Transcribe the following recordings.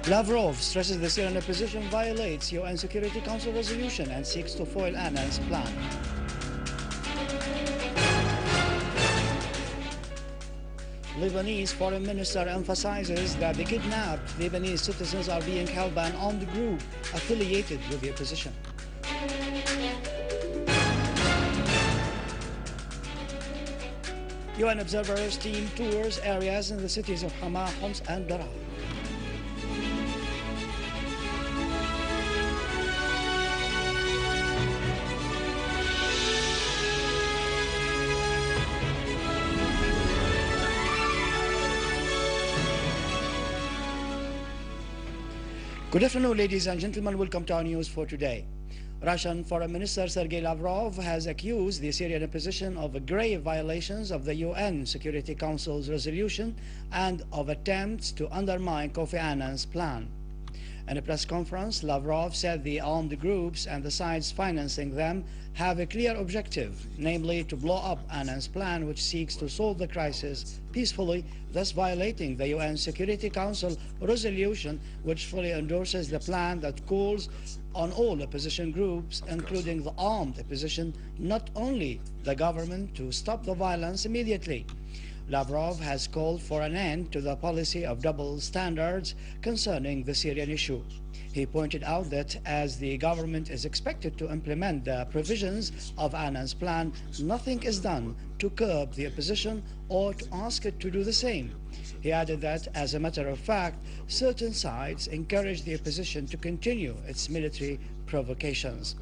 Lavrov stresses the Syrian opposition violates UN Security Council resolution and seeks to foil Annan's plan. Lebanese foreign minister emphasizes that the kidnapped Lebanese citizens are being held by an armed group affiliated with the opposition. UN observers team tours areas in the cities of Hama, Homs and Daraa. Good afternoon, ladies and gentlemen. Welcome to our news for today. Russian Foreign Minister Sergei Lavrov has accused the Syrian opposition of grave violations of the UN Security Council's resolution and of attempts to undermine Kofi Annan's plan. In a press conference, Lavrov said the armed groups and the sides financing them have a clear objective, namely to blow up Annan's plan, which seeks to solve the crisis peacefully, thus violating the UN Security Council resolution, which fully endorses the plan that calls on all opposition groups, including the armed opposition, not only the government, to stop the violence immediately. Lavrov has called for an end to the policy of double standards concerning the Syrian issue. He pointed out that as the government is expected to implement the provisions of Annan's plan, nothing is done to curb the opposition or to ask it to do the same. He added that, as a matter of fact, certain sides encourage the opposition to continue its military provocations.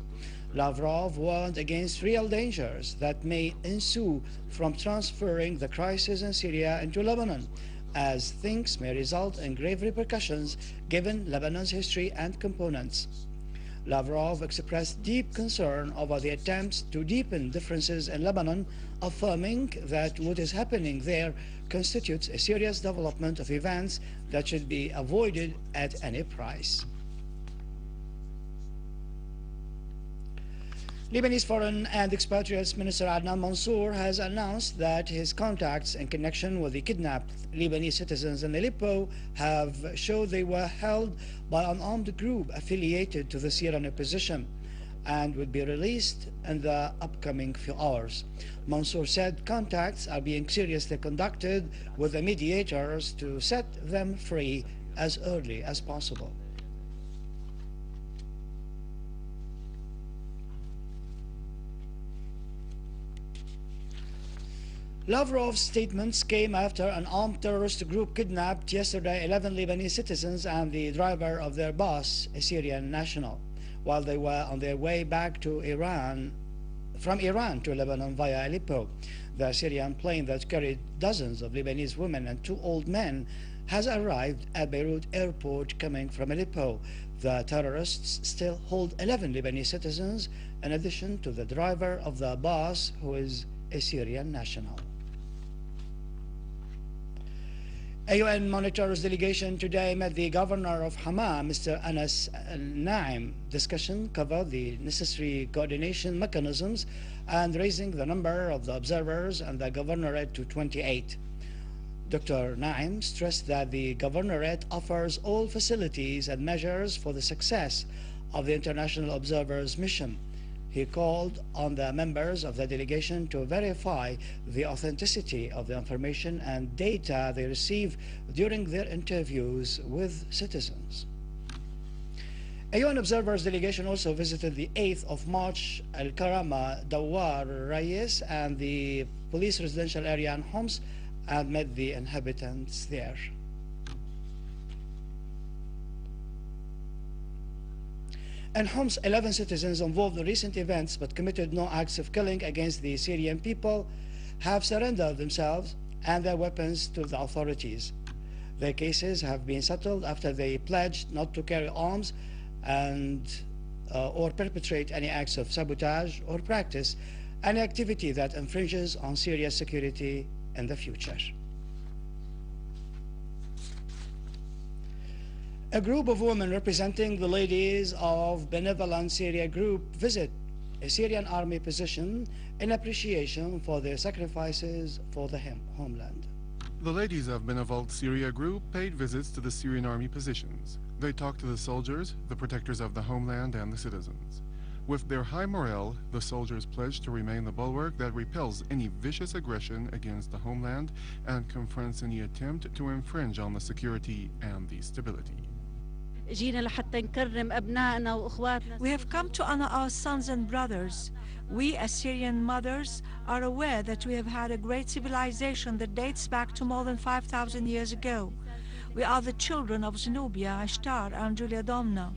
Lavrov warned against real dangers that may ensue from transferring the crisis in Syria into Lebanon, as things may result in grave repercussions given Lebanon's history and components. Lavrov expressed deep concern over the attempts to deepen differences in Lebanon, affirming that what is happening there constitutes a serious development of events that should be avoided at any price. Lebanese Foreign and Expatriates Minister Annan has announced that his contacts in connection with the kidnapped Lebanese citizens in Aleppo have shown they were held by an armed group affiliated to the Syrian opposition and will be released in the upcoming few hours. Mansour said contacts are being seriously conducted with the mediators to set them free as early as possible. Lavrov's statements came after an armed terrorist group kidnapped yesterday 11 Lebanese citizens and the driver of their bus, a Syrian national, while they were on their way back to Iran, from Iran to Lebanon via Aleppo. The Syrian plane that carried dozens of Lebanese women and 2 old men has arrived at Beirut airport coming from Aleppo. The terrorists still hold 11 Lebanese citizens in addition to the driver of the bus, who is a Syrian national. A UN monitors delegation today met the governor of Hama, Mr. Annan. Discussion covered the necessary coordination mechanisms and raising the number of the observers and the governorate to 28. Dr. Naim stressed that the governorate offers all facilities and measures for the success of the international observers' mission. He called on the members of the delegation to verify the authenticity of the information and data they receive during their interviews with citizens. A UN observers delegation also visited the 8th of March Al-Karama, Dawar, Rayes and the police residential area in Homs and met the inhabitants there. In Homs, 11 citizens involved in recent events but committed no acts of killing against the Syrian people have surrendered themselves and their weapons to the authorities. Their cases have been settled after they pledged not to carry arms and or perpetrate any acts of sabotage or practice any activity that infringes on Syria's security in the future. A group of women representing the ladies of Benevolent Syria group visit a Syrian army position in appreciation for their sacrifices for the homeland. The ladies of Benevolent Syria group paid visits to the Syrian army positions. They talk to the soldiers, the protectors of the homeland and the citizens. With their high morale, the soldiers pledge to remain the bulwark that repels any vicious aggression against the homeland and confronts any attempt to infringe on the security and the stability. We have come to honor our sons and brothers. We, as Syrian mothers, are aware that we have had a great civilization that dates back to more than 5,000 years ago. We are the children of Zenobia, Ashtar, and Julia Domna.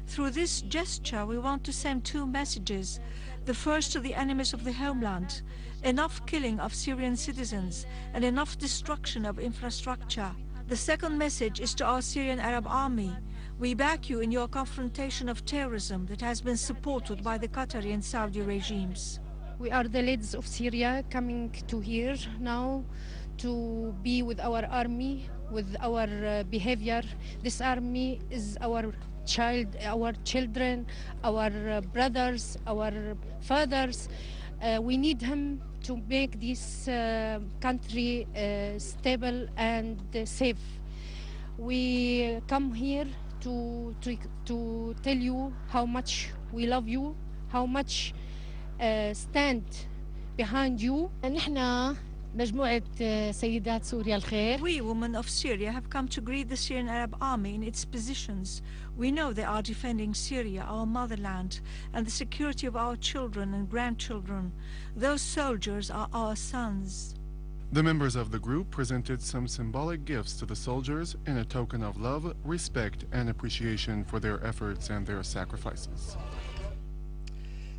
Through this gesture, we want to send two messages. The first to the enemies of the homeland: enough killing of Syrian citizens and enough destruction of infrastructure. The second message is to our Syrian Arab army. We back you in your confrontation of terrorism that has been supported by the Qatari and Saudi regimes. are the ladies of Syria coming to here now to be with our army, with our behavior. This army is our children, our brothers, our fathers. We need him to make this country stable and safe. We come here to tell you how much we love you, how much stand behind you. We, women of Syria, have come to greet the Syrian Arab army in its positions. We know they are defending Syria, our motherland, and the security of our children and grandchildren. Those soldiers are our sons. The members of the group presented some symbolic gifts to the soldiers in a token of love, respect, and appreciation for their efforts and their sacrifices.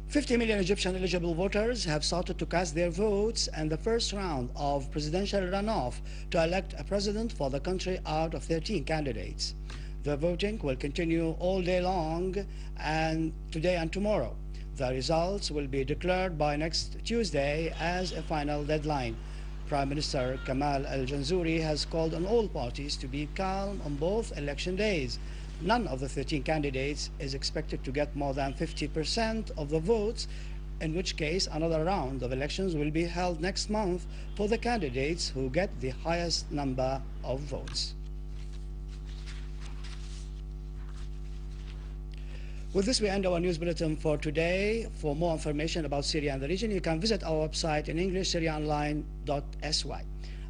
50 million Egyptian eligible voters have started to cast their votes in the first round of presidential runoff to elect a president for the country out of 13 candidates. The voting will continue all day long and today and tomorrow. The results will be declared by next Tuesday as a final deadline. Prime Minister Kamal al-Janzouri has called on all parties to be calm on both election days. None of the 13 candidates is expected to get more than 50% of the votes, in which case another round of elections will be held next month for the candidates who get the highest number of votes. With this, we end our news bulletin for today. For more information about Syria and the region, you can visit our website in English, syriaonline.sy.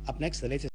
Up next, the latest